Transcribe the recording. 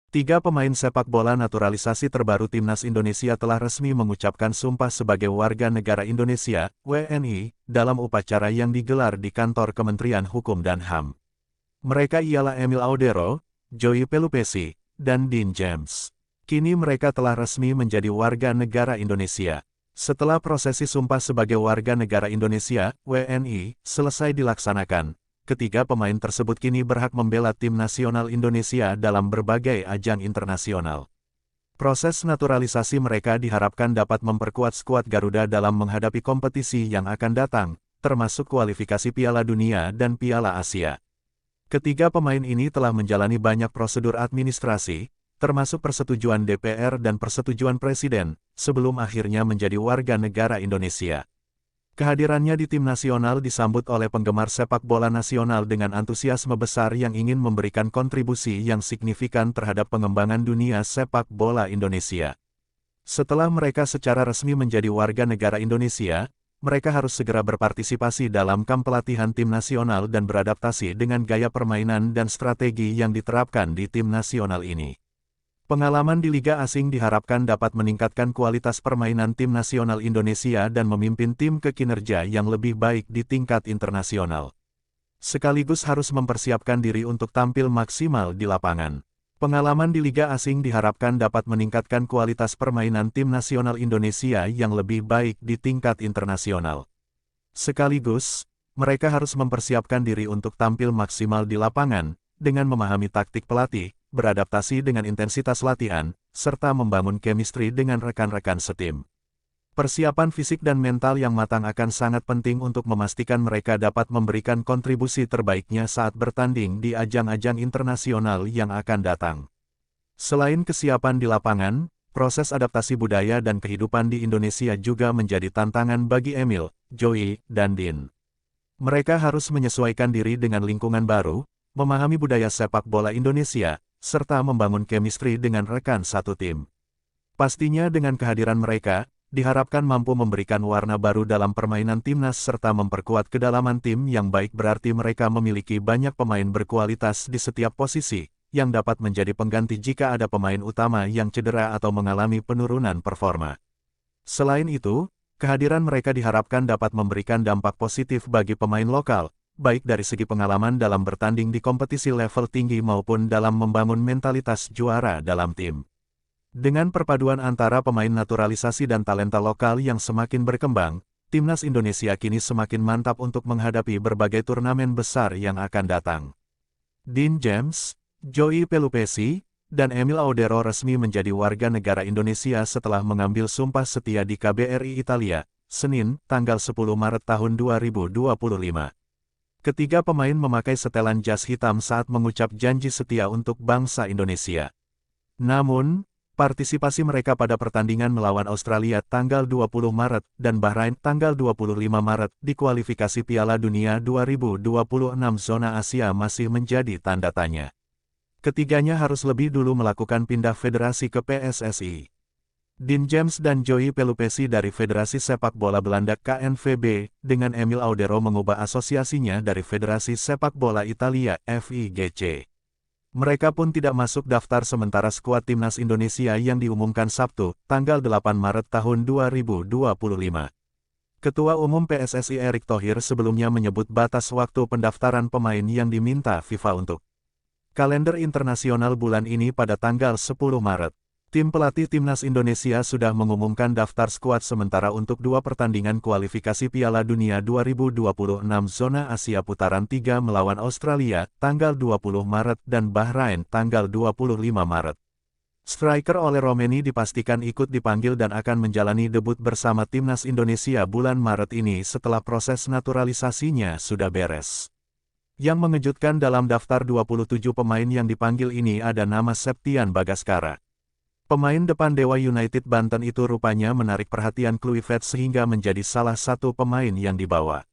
Tiga pemain sepak bola naturalisasi terbaru Timnas Indonesia telah resmi mengucapkan sumpah sebagai warga negara Indonesia, WNI, dalam upacara yang digelar di kantor Kementerian Hukum dan HAM. Mereka ialah Emil Audero, Joey Pelupesi, dan Dean James. Kini mereka telah resmi menjadi warga negara Indonesia. Setelah prosesi sumpah sebagai warga negara Indonesia, WNI, selesai dilaksanakan, ketiga pemain tersebut kini berhak membela tim nasional Indonesia dalam berbagai ajang internasional. Proses naturalisasi mereka diharapkan dapat memperkuat skuad Garuda dalam menghadapi kompetisi yang akan datang, termasuk kualifikasi Piala Dunia dan Piala Asia. Ketiga pemain ini telah menjalani banyak prosedur administrasi, termasuk persetujuan DPR dan persetujuan Presiden, sebelum akhirnya menjadi warga negara Indonesia. Kehadirannya di tim nasional disambut oleh penggemar sepak bola nasional dengan antusiasme besar yang ingin memberikan kontribusi yang signifikan terhadap pengembangan dunia sepak bola Indonesia. Setelah mereka secara resmi menjadi warga negara Indonesia, mereka harus segera berpartisipasi dalam kamp pelatihan tim nasional dan beradaptasi dengan gaya permainan dan strategi yang diterapkan di tim nasional ini. Pengalaman di liga asing diharapkan dapat meningkatkan kualitas permainan tim nasional Indonesia dan memimpin tim ke kinerja yang lebih baik di tingkat internasional. Sekaligus harus mempersiapkan diri untuk tampil maksimal di lapangan. Pengalaman di liga asing diharapkan dapat meningkatkan kualitas permainan tim nasional Indonesia yang lebih baik di tingkat internasional. Sekaligus, mereka harus mempersiapkan diri untuk tampil maksimal di lapangan, dengan memahami taktik pelatih, beradaptasi dengan intensitas latihan, serta membangun chemistry dengan rekan-rekan setim. Persiapan fisik dan mental yang matang akan sangat penting untuk memastikan mereka dapat memberikan kontribusi terbaiknya saat bertanding di ajang-ajang internasional yang akan datang. Selain kesiapan di lapangan, proses adaptasi budaya dan kehidupan di Indonesia juga menjadi tantangan bagi Emil, Joey, dan Dean. Mereka harus menyesuaikan diri dengan lingkungan baru, memahami budaya sepak bola Indonesia, serta membangun chemistry dengan rekan satu tim. Pastinya dengan kehadiran mereka, diharapkan mampu memberikan warna baru dalam permainan timnas serta memperkuat kedalaman tim yang baik berarti mereka memiliki banyak pemain berkualitas di setiap posisi, yang dapat menjadi pengganti jika ada pemain utama yang cedera atau mengalami penurunan performa. Selain itu, kehadiran mereka diharapkan dapat memberikan dampak positif bagi pemain lokal, baik dari segi pengalaman dalam bertanding di kompetisi level tinggi maupun dalam membangun mentalitas juara dalam tim. Dengan perpaduan antara pemain naturalisasi dan talenta lokal yang semakin berkembang, Timnas Indonesia kini semakin mantap untuk menghadapi berbagai turnamen besar yang akan datang. Dean James, Joey Pelupesi, dan Emil Audero resmi menjadi warga negara Indonesia setelah mengambil sumpah setia di KBRI Italia, Senin, tanggal 10 Maret tahun 2025. Ketiga pemain memakai setelan jas hitam saat mengucap janji setia untuk bangsa Indonesia. Namun, partisipasi mereka pada pertandingan melawan Australia tanggal 20 Maret dan Bahrain tanggal 25 Maret di kualifikasi Piala Dunia 2026 zona Asia masih menjadi tanda tanya. Ketiganya harus lebih dulu melakukan pindah federasi ke PSSI. Dean James dan Joey Pelupesi dari Federasi Sepak Bola Belanda KNVB, dengan Emil Audero mengubah asosiasinya dari Federasi Sepak Bola Italia FIGC. Mereka pun tidak masuk daftar sementara skuad Timnas Indonesia yang diumumkan Sabtu, tanggal 8 Maret tahun 2025. Ketua Umum PSSI Erick Thohir sebelumnya menyebut batas waktu pendaftaran pemain yang diminta FIFA untuk kalender internasional bulan ini pada tanggal 10 Maret. Tim pelatih Timnas Indonesia sudah mengumumkan daftar skuad sementara untuk 2 pertandingan kualifikasi Piala Dunia 2026 zona Asia putaran 3 melawan Australia, tanggal 20 Maret dan Bahrain, tanggal 25 Maret. Striker Ole Romeni dipastikan ikut dipanggil dan akan menjalani debut bersama Timnas Indonesia bulan Maret ini setelah proses naturalisasinya sudah beres. Yang mengejutkan dalam daftar 27 pemain yang dipanggil ini ada nama Septian Bagaskara. Pemain depan Dewa United Banten itu rupanya menarik perhatian Kluivert sehingga menjadi salah satu pemain yang dibawa.